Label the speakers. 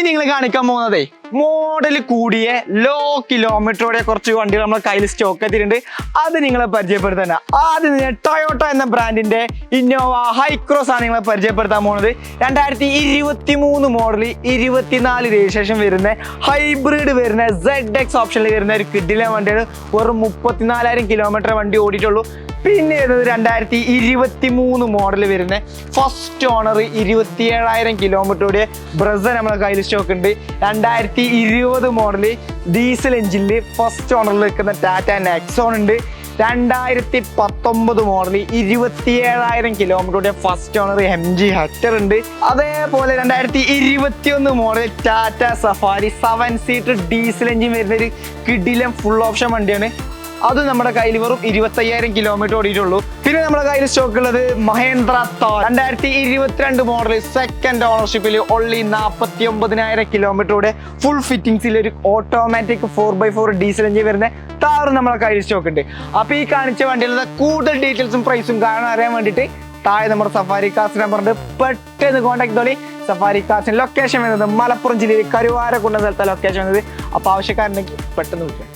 Speaker 1: നിങ്ങൾ കാണിക്കാൻ പോകുന്നതേ മോഡൽ കൂടിയ ലോ കിലോമീറ്ററോടെ കുറച്ച് വണ്ടികൾ നമ്മുടെ കയ്യിൽ സ്റ്റോക്ക് എത്തിയിട്ടുണ്ട്. അത് നിങ്ങളെ പരിചയപ്പെടുത്താൻ ആദ്യം ടൊയോട്ട എന്ന ബ്രാൻഡിന്റെ ഇന്നോവ ഹൈക്രോസ് ആണ് നിങ്ങളെ പരിചയപ്പെടുത്താൻ പോകുന്നത്. 2023 മോഡൽ 24 രജിസ്ട്രേഷൻ വരുന്ന ഹൈബ്രിഡ് വരുന്ന ZX ഓപ്ഷനിൽ വരുന്ന ഒരു കിഡിലെ വണ്ടിയാണ്. വെറും 34,000 കിലോമീറ്റർ വണ്ടി ഓടിയിട്ടുള്ളൂ. പിന്നെ 2023 മോഡൽ വരുന്ന ഫസ്റ്റ് ഓണർ 27,000 കിലോമീറ്ററുടെ ബ്രസ നമ്മളെ കയ്യിൽ സ്റ്റോക്ക് ഉണ്ട്. 2020 മോഡൽ ഡീസൽ എഞ്ചിനിൽ ഫസ്റ്റ് ഓണറിൽ നിൽക്കുന്ന ടാറ്റ നെക്സോൺ ഉണ്ട്. 2019 മോഡൽ 27,000 കിലോമീറ്ററുടെ ഫസ്റ്റ് ഓണർ MG ഹെക്ടർ ഉണ്ട്. അതേപോലെ 2021 model Tata Safari 7 seater diesel engine വരുന്ന ഒരു കിഡിലം ഫുൾ ഓപ്ഷൻ വണ്ടിയാണ്. അത് നമ്മുടെ കയ്യിൽ വെറും 25,000 കിലോമീറ്റർ ഓടിയിട്ടുള്ളൂ. പിന്നെ നമ്മുടെ കയ്യിൽ സ്റ്റോക്ക് ഉള്ളത് മഹേന്ദ്ര താർ 2022 മോഡൽ സെക്കൻഡ് ഓണർഷിപ്പിൽ ഓൺലി 49,000 കിലോമീറ്ററോടെ ഫുൾ ഫിറ്റിംഗ്സിൽ ഒരു ഓട്ടോമാറ്റിക് 4x4 ഡീസൽ എഞ്ചിൻ വരുന്ന താറും നമ്മുടെ കയ്യിൽ സ്റ്റോക്ക് ഉണ്ട്. അപ്പൊ ഈ കാണിച്ച വണ്ടികളുടെ കൂടുതൽ ഡീറ്റെയിൽസും പ്രൈസും കാണാൻ അറിയാൻ വേണ്ടിയിട്ട് താഴെ നമ്മുടെ സഫാരി കാർസ് നമ്പറുണ്ട്. പെട്ടെന്ന് കോൺടാക്ട് ചെയ്തോളി. സഫാരി കാർസിന് ലൊക്കേഷൻ വരുന്നത് മലപ്പുറം ജില്ലയിൽ കരുവാരക്കുണ്ട് സ്ഥലത്തെ ലൊക്കേഷൻ വരുന്നത്. അപ്പൊ ആവശ്യക്കാരുണ്ടെങ്കിൽ പെട്ടെന്ന് വിളിക്കാം.